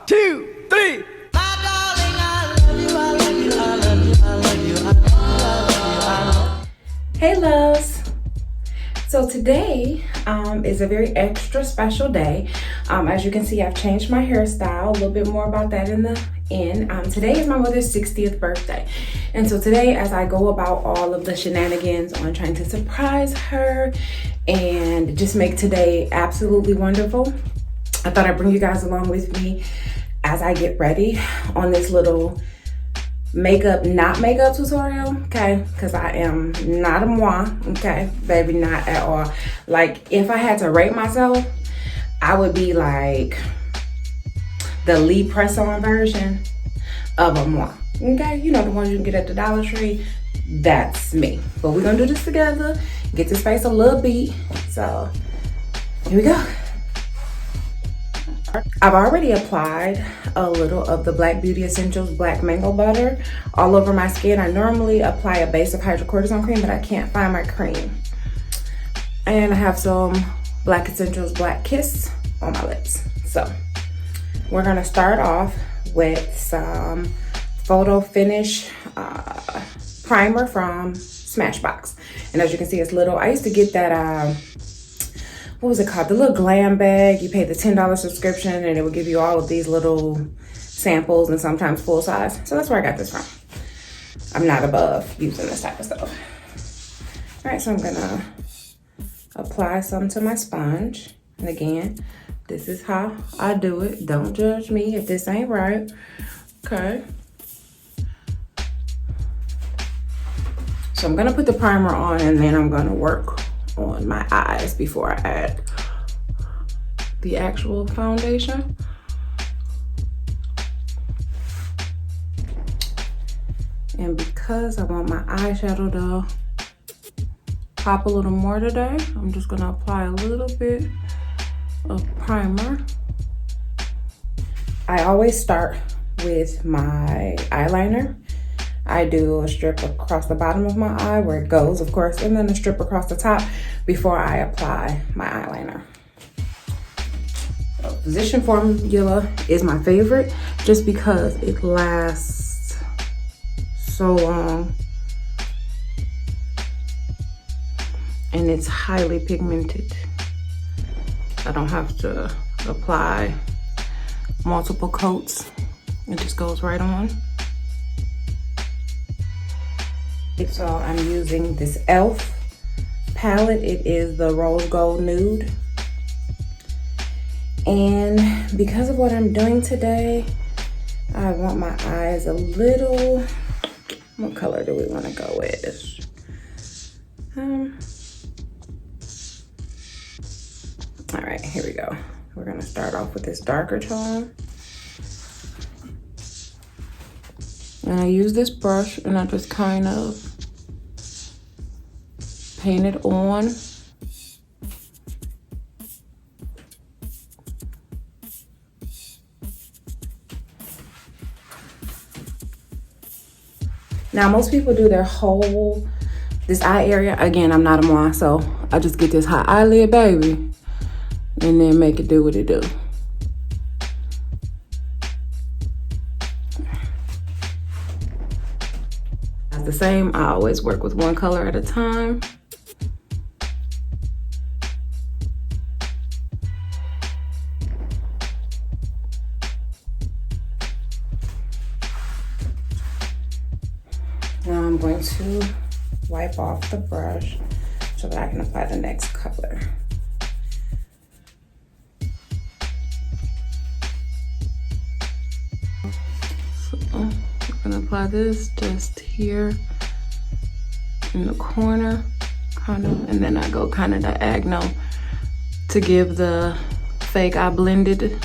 2, 3. Hey loves, so today is a very extra special day. As you can see, I've changed my hairstyle. A little bit more about that in the end. Today is my mother's 60th birthday, and so today, as I go about all of the shenanigans on trying to surprise her and just make today absolutely wonderful, I thought I'd bring you guys along with me as I get ready on this little makeup, not makeup tutorial, okay? Because I am not a moi, okay? Baby, not at all. Like, if I had to rate myself, I would be like the Lee press-on version of a moi, okay? You know, the ones you can get at the Dollar Tree. That's me. But we're gonna do this together, get this face a little beat. So, here we go. I've already applied a little of the Black Beauty Essentials Black Mango Butter all over my skin. I normally apply a base of hydrocortisone cream, but I can't find my cream. And I have some Black Essentials Black Kiss on my lips. So we're gonna start off with some Photo Finish primer from Smashbox. And as you can see, it's little. I used to get that what was it called? The little glam bag. You pay the $10 subscription and it would give you all of these little samples and sometimes full size. So that's where I got this from. I'm not above using this type of stuff. All right, so I'm gonna apply some to my sponge. And again, this is how I do it. Don't judge me if this ain't right. Okay. So I'm gonna put the primer on and then I'm gonna work on my eyes before I add the actual foundation. And because I want my eyeshadow to pop a little more today, I'm just gonna apply a little bit of primer. I always start with my eyeliner. I do a strip across the bottom of my eye where it goes, of course, and then a strip across the top before I apply my eyeliner. So, Position Formula is my favorite just because it lasts so long and it's highly pigmented. I don't have to apply multiple coats. It just goes right on. So I'm using this e.l.f. palette. It is the Rose Gold Nude. And because of what I'm doing today, I want my eyes a little, what color do we want to go with? All right, here we go. We're gonna start off with this darker tone. And I use this brush and I just kind of paint it on. Now, most people do their whole, this eye area. Again, I'm not a moi, so I just get this hot eyelid, baby, and then make it do what it do. The same, I always work with one color at a time. Now I'm going to wipe off the brush so that I can apply the next color. So I'm gonna apply this just here in the corner, kind of, and then I go kind of diagonal to give the fake eye blended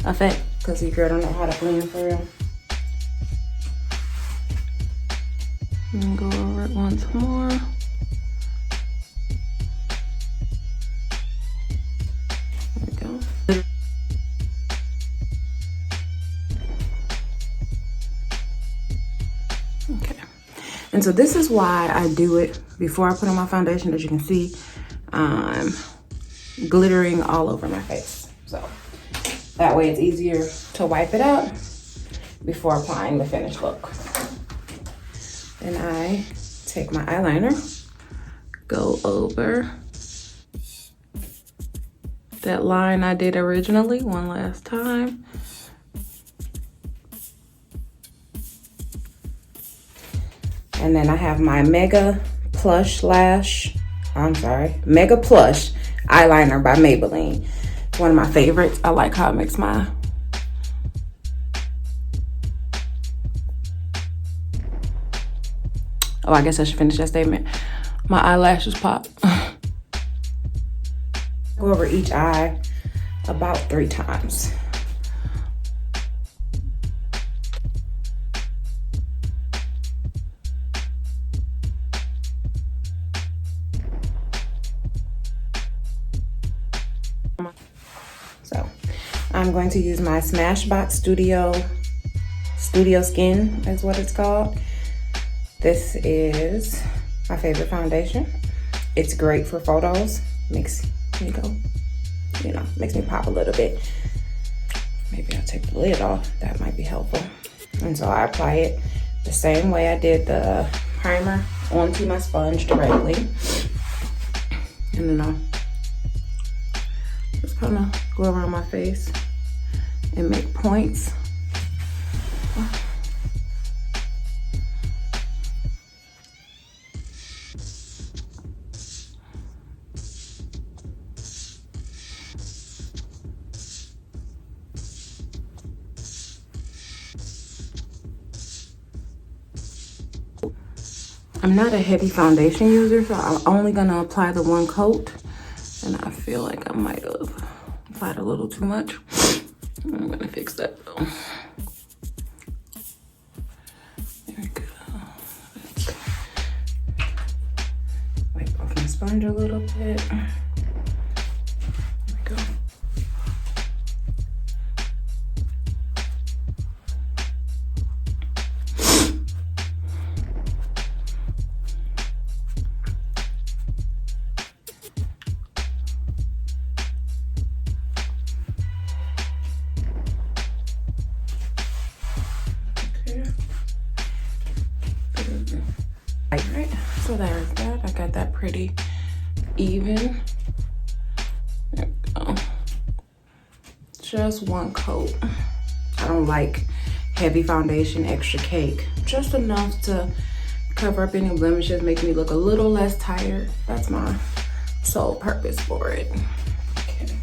effect, because your girl don't know how to blend for real. And go over it once more. There we go. Okay. And so this is why I do it before I put on my foundation. As you can see, I'm glittering all over my face. So That way it's easier to wipe it out before applying the finished look. Then I take my eyeliner, go over that line I did originally one last time. And then I have my Mega Plush eyeliner by Maybelline. It's one of my favorites. I like how it makes my oh, I guess I should finish that statement. My eyelashes pop. Go over each eye about 3 times. So I'm going to use my Smashbox Studio Skin is what it's called. This is my favorite foundation. It's great for photos. Makes me go, makes me pop a little bit. Maybe I'll take the lid off. That might be helpful. And so I apply it the same way I did the primer onto my sponge directly. And then I'll just kind of go around my face and make points. I'm not a heavy foundation user, so I'm only gonna apply the 1 coat. And I feel like I might have applied a little too much. I'm gonna fix that though. There we go. Let's wipe off my sponge a little bit. There we go. Alright, so there's that. I got that pretty even. There we go. Just 1 coat. I don't like heavy foundation, extra cake. Just enough to cover up any blemishes, make me look a little less tired. That's my sole purpose for it. Okay.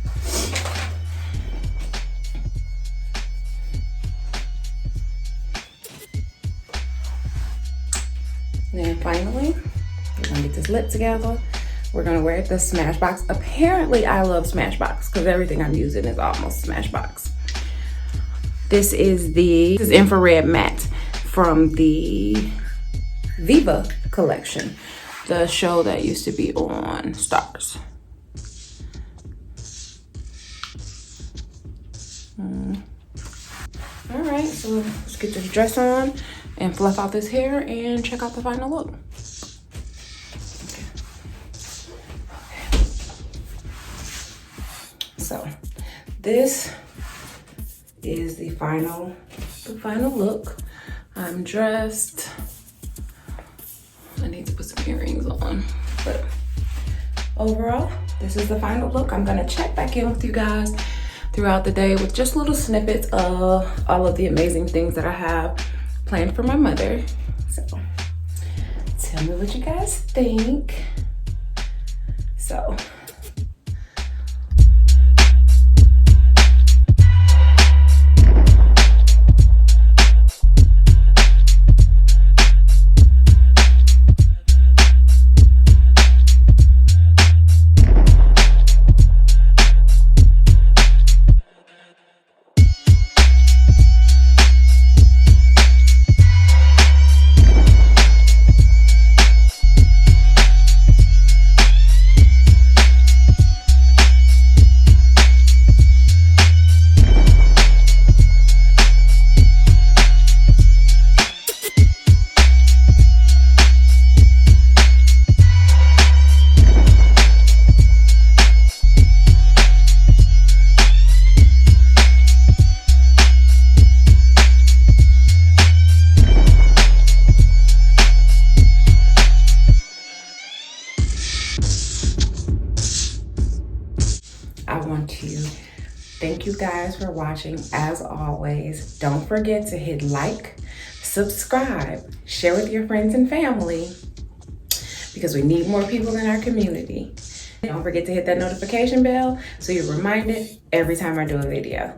And finally, we're gonna get this lip together. We're gonna wear the Smashbox. Apparently, I love Smashbox because everything I'm using is almost Smashbox. This is infrared matte from the Viva collection, the show that used to be on Stars. All right, so let's get this dress on and fluff out this hair and check out the final look. Okay. So this is the final look. I'm dressed. I need to put some earrings on, but overall, this is the final look. I'm gonna check back in with you guys throughout the day with just little snippets of all of the amazing things that I have planned for my mother. So tell me what you guys think. So Thank you guys for watching. As always, don't forget to hit like, subscribe, share with your friends and family, because we need more people in our community. Don't forget to hit that notification bell so you're reminded every time I do a video.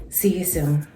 See you soon.